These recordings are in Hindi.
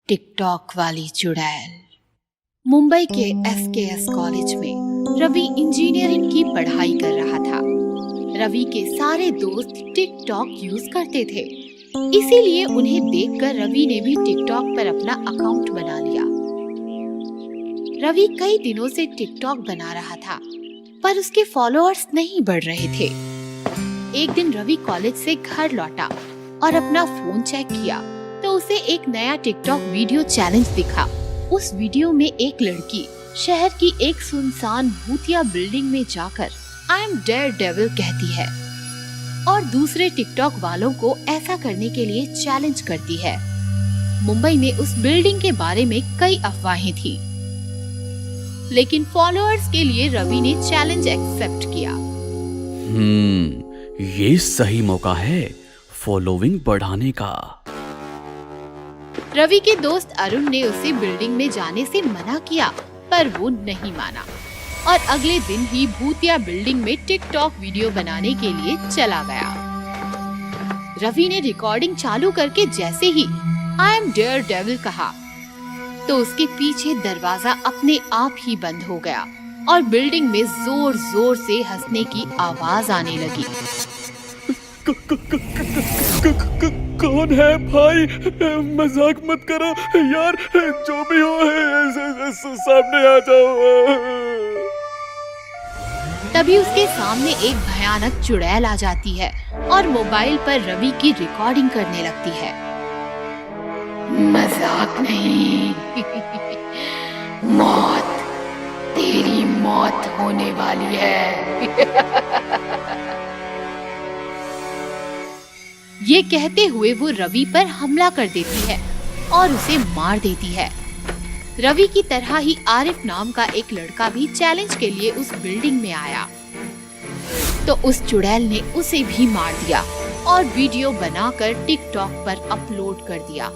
टिकटॉक वाली चुड़ैल। मुंबई के एसकेएस कॉलेज में रवि इंजीनियरिंग की पढ़ाई कर रहा था। रवि के सारे दोस्त टिकटॉक यूज करते थे, इसीलिए उन्हें देखकर रवि ने भी टिकटॉक पर अपना अकाउंट बना लिया। रवि कई दिनों से टिकटॉक बना रहा था, पर उसके फॉलोअर्स नहीं बढ़ रहे थे। एक दिन रवि कॉलेज से घर लौटा और अपना फोन चेक किया तो उसे एक नया टिकटॉक वीडियो चैलेंज दिखा। उस वीडियो में एक लड़की शहर की एक सुनसान भूतिया बिल्डिंग में जाकर आई एम डेयरडेविल कहती है और दूसरे टिकटॉक वालों को ऐसा करने के लिए चैलेंज करती है। मुंबई में उस बिल्डिंग के बारे में कई अफवाहें थी, लेकिन फॉलोअर्स के लिए रवि ने चैलेंज एक्सेप्ट किया। ये सही मौका है फॉलोइंग बढ़ाने का। रवि के दोस्त अरुण ने उसे बिल्डिंग में जाने से मना किया, पर वो नहीं माना और अगले दिन ही भूतिया बिल्डिंग में टिकटॉक वीडियो बनाने के लिए चला गया। रवि ने रिकॉर्डिंग चालू करके जैसे ही आई एम डेयरडेविल कहा तो उसके पीछे दरवाजा अपने आप ही बंद हो गया और बिल्डिंग में जोर जोर से हंसने की आवाज आने लगी। कौन है भाई? मजाक मत करो यार, जो भी हो सामने आ जाओ। तभी उसके सामने एक भयानक चुड़ैल आ जाती है और मोबाइल पर रवि की रिकॉर्डिंग करने लगती है। मजाक नहीं, मौत, तेरी मौत होने वाली है। ये कहते हुए वो रवि पर हमला कर देती है और उसे मार देती है। रवि की तरह ही आरिफ नाम का एक लड़का भी चैलेंज के लिए उस बिल्डिंग में आया, तो उस चुड़ैल ने उसे भी मार दिया और वीडियो बनाकर टिकटॉक पर अपलोड कर दिया।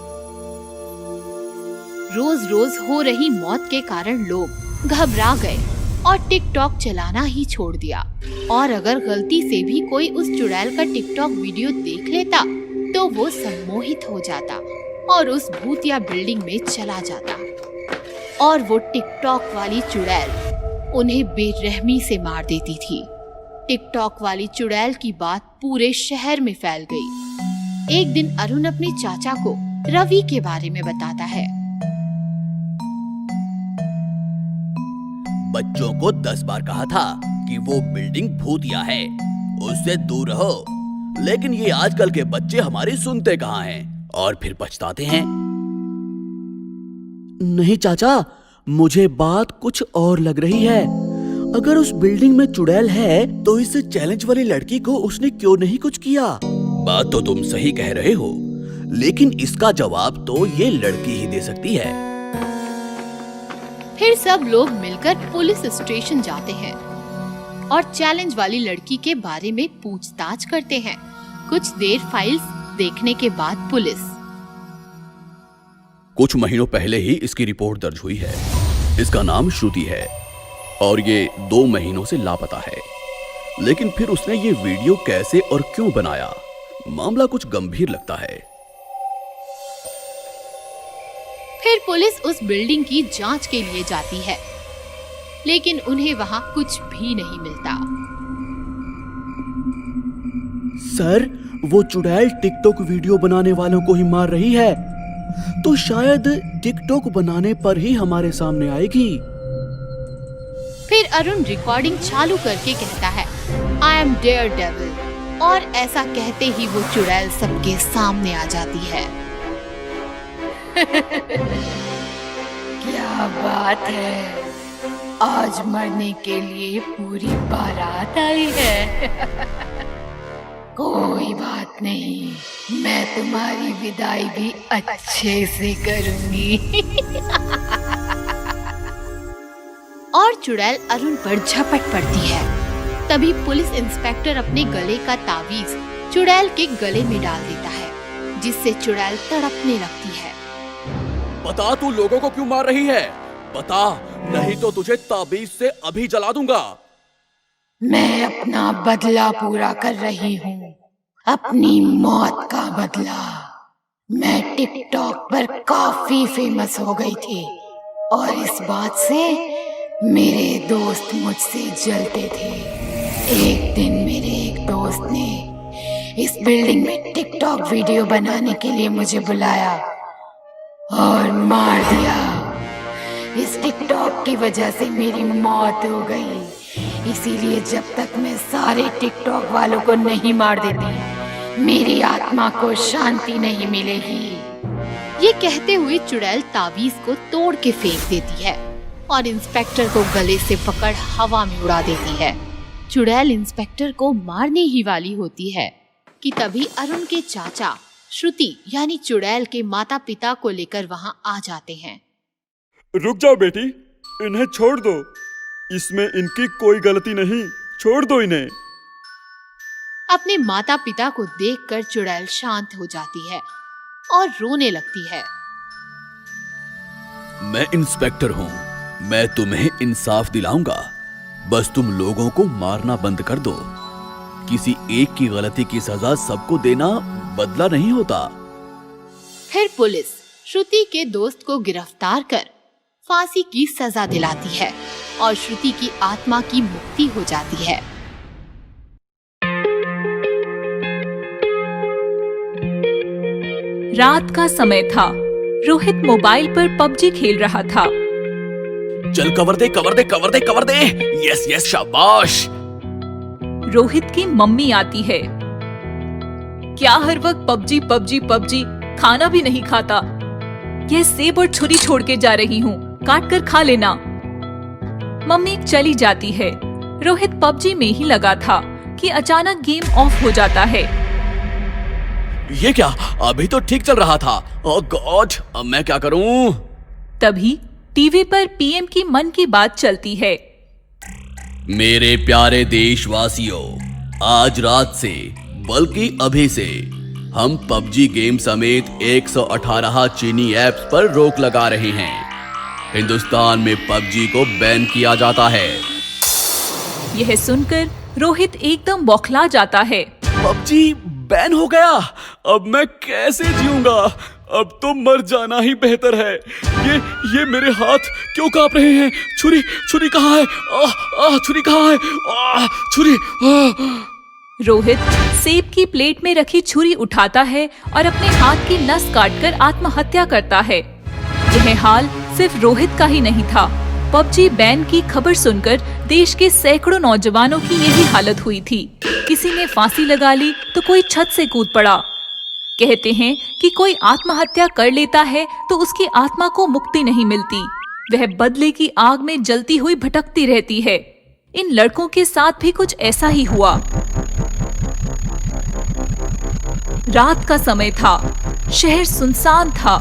रोज रोज हो रही मौत के कारण लोग घबरा गए और टिकटॉक चलाना ही छोड़ दिया, और अगर गलती से भी कोई उस चुड़ैल का टिकटॉक वीडियो देख लेता तो वो सम्मोहित हो जाता और उस भूतिया बिल्डिंग में चला जाता और वो टिकटॉक वाली चुड़ैल उन्हें बेरहमी से मार देती थी। टिकटॉक वाली चुड़ैल की बात पूरे शहर में फैल गई। एक दिन अरुण अपने चाचा को रवि के बारे में बताता है। बच्चों को 10 बार कहा था कि वो बिल्डिंग भूतिया है, उससे दूर रहो, लेकिन ये आजकल के बच्चे हमारी सुनते कहाँ हैं और फिर पछताते हैं। नहीं चाचा, मुझे बात कुछ और लग रही है। अगर उस बिल्डिंग में चुड़ैल है तो इस चैलेंज वाली लड़की को उसने क्यों नहीं कुछ किया? बात तो तुम सही कह रहे हो, लेकिन इसका जवाब तो ये लड़की ही दे सकती है। फिर सब लोग मिलकर पुलिस स्टेशन जाते हैं और चैलेंज वाली लड़की के बारे में पूछताछ करते हैं। कुछ देर फाइल्स देखने के बाद पुलिस कुछ महीनों पहले ही इसकी रिपोर्ट दर्ज हुई है। इसका नाम श्रुति है और ये 2 महीनों से लापता है। लेकिन फिर उसने ये वीडियो कैसे और क्यों बनाया? मामला कुछ गंभीर लगता है। फिर पुलिस उस बिल्डिंग की जांच के लिए जाती है, लेकिन उन्हें वहां कुछ भी नहीं मिलता। सर, वो चुड़ैल टिकटॉक वीडियो बनाने वालों को ही मार रही है, तो शायद टिकटॉक बनाने पर ही हमारे सामने आएगी। फिर अरुण रिकॉर्डिंग चालू करके कहता है आई एम डेयरडेविल, और ऐसा कहते ही वो चुड़ैल सबके सामने आ जाती है। क्या बात है, आज मरने के लिए पूरी बारात आई है। कोई बात नहीं, मैं तुम्हारी विदाई भी अच्छे से करूंगी। और चुड़ैल अरुण पर झपट पड़ती है। तभी पुलिस इंस्पेक्टर अपने गले का तावीज चुड़ैल के गले में डाल देता है, जिससे चुड़ैल तड़पने लगती है। बता, तू लोगों को क्यों मार रही है? बता, नहीं तो तुझे ताबीज से अभी जला दूंगा। मैं अपना बदला पूरा कर रही हूँ, अपनी मौत का बदला। मैं टिकटॉक पर काफी फेमस हो गई थी और इस बात से मेरे दोस्त मुझसे जलते थे। एक दिन मेरे एक दोस्त ने इस बिल्डिंग में टिकटॉक वीडियो बनाने के लिए मुझे बुलाया और मार दिया। इस टिकटॉक की वजह से मेरी मौत हो गई, इसीलिए जब तक मैं सारे टिकटॉक वालों को नहीं मार देती मेरी आत्मा को शांति नहीं मिलेगी। ये कहते हुए चुड़ैल ताबीज को तोड़ के फेंक देती है और इंस्पेक्टर को गले से पकड़ हवा में उड़ा देती है। चुड़ैल इंस्पेक्टर को मारने ही वाली होती है कि तभी अरुण के चाचा श्रुति यानी चुड़ैल के माता पिता को लेकर वहाँ आ जाते हैं। रुक जाओ बेटी, इन्हें छोड़ दो, इसमें इनकी कोई गलती नहीं, छोड़ दो इन्हें। अपने माता पिता को देखकर चुड़ैल शांत हो जाती है और रोने लगती है। मैं इंस्पेक्टर हूँ, मैं तुम्हें इंसाफ दिलाऊंगा, बस तुम लोगों को मारना बंद कर दो। किसी एक की गलती की सजा सबको देना बदला नहीं होता। फिर पुलिस श्रुति के दोस्त को गिरफ्तार कर फांसी की सजा दिलाती है और श्रुति की आत्मा की मुक्ति हो जाती है। रात का समय था। रोहित मोबाइल पर पबजी खेल रहा था। चल कवर दे कवर दे कवर दे कवर दे, यस यस शाबाश। रोहित की मम्मी आती है। क्या हर वक्त पबजी पबजी पबजी, खाना भी नहीं खाता। यह सेब और छुरी छोड़ के जा रही हूँ, काट कर खा लेना। मम्मी चली जाती है। रोहित पबजी में ही लगा था कि अचानक गेम ऑफ हो जाता है। ये क्या, अभी तो ठीक चल रहा था। ओह गॉड, अब मैं क्या करूं? तभी टीवी पर पीएम की मन की बात चलती है। मेरे प्यारे देशवासियों, आज रात से बल्कि अभी से हम पबजी गेम समेत 118 चीनी ऐप्स पर रोक लगा रहे हैं। हिंदुस्तान में पबजी को बैन किया जाता है। यह सुनकर रोहित एकदम बौखला जाता है। पबजी बैन हो गया, अब मैं कैसे जीऊंगा? अब तो मर जाना ही बेहतर है। ये मेरे हाथ क्यों कांप रहे हैं? छुरी कहाँ है? छुरी कहाँ है? छुरी। रोहित सेब की प्लेट में रखी छुरी उठाता है और अपने हाथ की नस काटकर आत्महत्या करता है। यह हाल सिर्फ रोहित का ही नहीं था। पबजी बैन की खबर सुनकर देश के सैकड़ों नौजवानों की यही हालत हुई थी। किसी ने फांसी लगा ली तो कोई छत से कूद पड़ा। कहते हैं कि कोई आत्महत्या कर लेता है तो उसकी आत्मा को मुक्ति नहीं मिलती, वह बदले की आग में जलती हुई भटकती रहती है। इन लड़कों के साथ भी कुछ ऐसा ही हुआ। रात का समय था, शहर सुनसान था।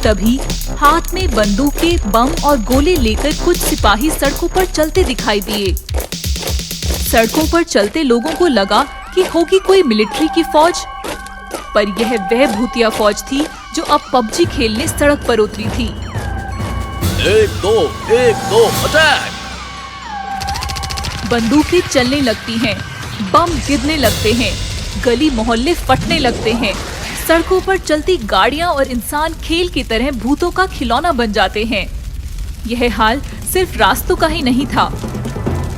तभी हाथ में बंदूकें, बम और गोले लेकर कुछ सिपाही सड़कों पर चलते दिखाई दिए। सड़कों पर चलते लोगों को लगा कि होगी कोई मिलिट्री की फौज, पर यह वह भूतिया फौज थी जो अब पबजी खेलने सड़क पर उतरी थी। एक दो अटैक! बंदूकें चलने लगती हैं, बम गिरने लगते हैं, गली मोहल्ले फटने लगते हैं। सड़कों पर चलती गाड़ियां और इंसान खेल की तरह भूतों का खिलौना बन जाते हैं। यह हाल सिर्फ रास्तों का ही नहीं था,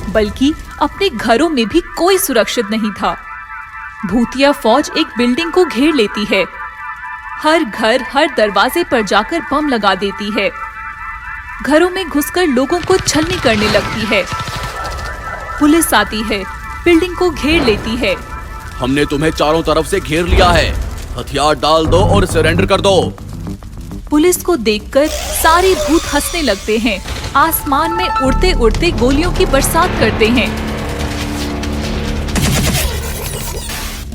बल्कि अपने घरों में भी कोई सुरक्षित नहीं था। भूतिया फौज एक बिल्डिंग को घेर लेती है। हर घर, हर दरवाजे पर जाकर बम लगा देती है। घरों में घुसकर लोगों को छलनी करने लगती है। पुलिस आती है, बिल्डिंग को घेर लेती है। हमने तुम्हें चारों तरफ से घेर लिया है, हथियार डाल दो और सरेंडर कर दो। पुलिस को देखकर सारे भूत हंसने लगते हैं। आसमान में उड़ते उड़ते गोलियों की बरसात करते हैं।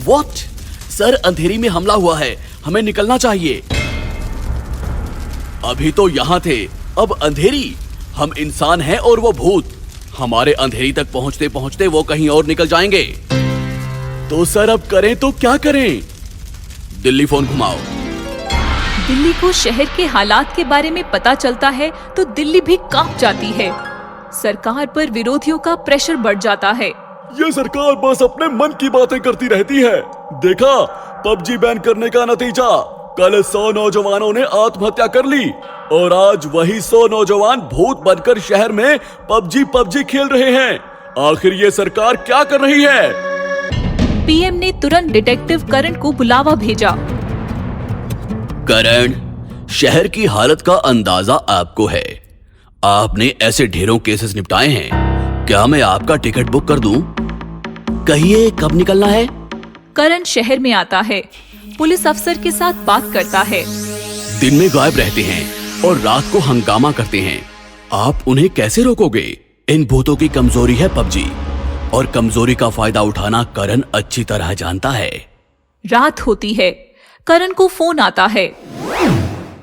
What? सर, अंधेरी में हमला हुआ है, हमें निकलना चाहिए। अभी तो यहाँ थे, अब अंधेरी। हम इंसान हैं और वो भूत। हमारे अंधेरी तक पहुँचते पहुँचते वो कहीं और निकल जाएंगे। तो सर अब करें तो क्या करें? दिल्ली फोन घुमाओ। दिल्ली को शहर के हालात के बारे में पता चलता है तो दिल्ली भी कांप जाती है। सरकार पर विरोधियों का प्रेशर बढ़ जाता है। ये सरकार बस अपने मन की बातें करती रहती है। देखा पबजी बैन करने का नतीजा, कल 100 नौजवानों ने आत्महत्या कर ली और आज वही 100 नौजवान भूत बनकर शहर में पबजी खेल रहे हैं। आखिर ये सरकार क्या कर रही है? पीएम ने तुरंत डिटेक्टिव करण को बुलावा भेजा। करण, शहर की हालत का अंदाजा आपको है। आपने ऐसे ढेरों केसेस निपटाए हैं। क्या मैं आपका टिकट बुक कर दूं? कहिए कब निकलना है? करण शहर में आता है, पुलिस अफसर के साथ बात करता है। दिन में गायब रहते हैं और रात को हंगामा करते हैं। आप उन्हें कैसे रोकोगे? इन भूतों की कमजोरी है पबजी, और कमजोरी का फायदा उठाना करण अच्छी तरह जानता है। रात होती है, करण को फोन आता है।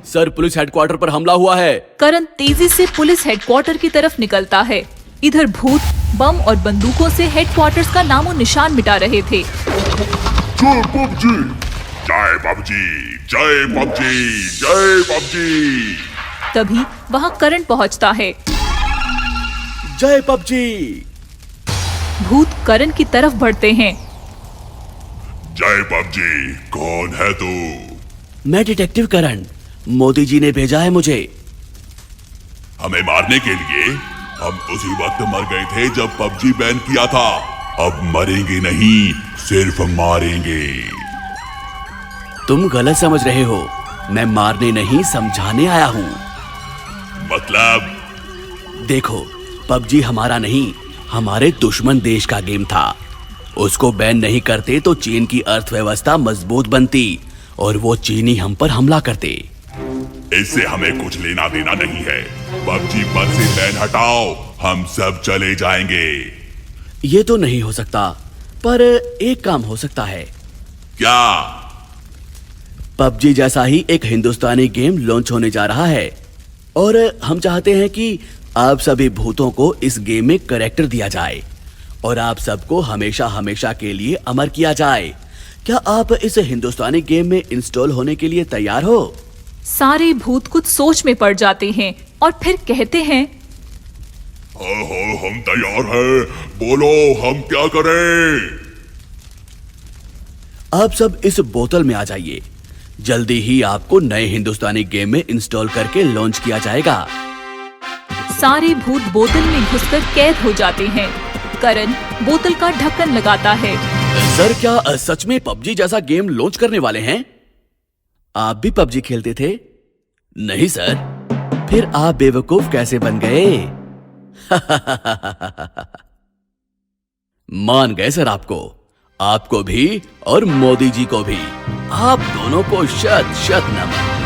सर, पुलिस हेडक्वार्टर पर हमला हुआ है। करण तेजी से पुलिस हेडक्वार्टर की तरफ निकलता है। इधर भूत बम और बंदूकों से हेडक्वार्टर्स का नामो निशान मिटा रहे थे। जय पबजी, जय पबजी, जय पबजी, जय पबजी। तभी वहां करण पहुंचता है। जय पबजी। भूत करण की तरफ बढ़ते हैं। जय पबजी, कौन है तू? मैं डिटेक्टिव करण, मोदी जी ने भेजा है मुझे। हमें मारने के लिए? हम उसी वक्त मर गए थे जब पबजी बैन किया था। अब मरेंगे नहीं, सिर्फ मारेंगे। तुम गलत समझ रहे हो। मैं मारने नहीं, समझाने आया हूँ। मतलब? देखो, पबजी हमारा नहीं, हमारे दुश्मन देश का गेम था। उसको बैन नहीं करते तो चीन की अर्थव्यवस्था मजबूत बनती और वो चीनी हम पर हमला करते। इससे हमें कुछ लेना देना नहीं है। पबजी पर से बैन हटाओ, हम सब चले जाएंगे। ये तो नहीं हो सकता, पर एक काम हो सकता है। क्या? पबजी जैसा ही एक हिंदुस्तानी गेम लॉन्च होने जा रहा है और हम चाहते हैं कि आप सभी भूतों को इस गेम में कैरेक्टर दिया जाए और आप सबको हमेशा हमेशा के लिए अमर किया जाए। क्या आप इस हिंदुस्तानी गेम में इंस्टॉल होने के लिए तैयार हो? सारे भूत कुछ सोच में पड़ जाते हैं और फिर कहते हैं, हाँ, हम तैयार हैं। बोलो, हम क्या करें? आप सब इस बोतल में आ जाइए। जल्दी ही आपको नए हिंदुस्तानी गेम में इंस्टॉल करके लॉन्च किया जाएगा। सारे भूत बोतल में घुसकर कैद हो जाते हैं। करण बोतल का ढक्कन लगाता है। सर, क्या सच में पबजी जैसा गेम लॉन्च करने वाले हैं? आप भी पबजी खेलते थे? नहीं सर। फिर आप बेवकूफ कैसे बन गए? मान गए सर आपको भी और मोदी जी को भी। आप दोनों को शत शत नमन।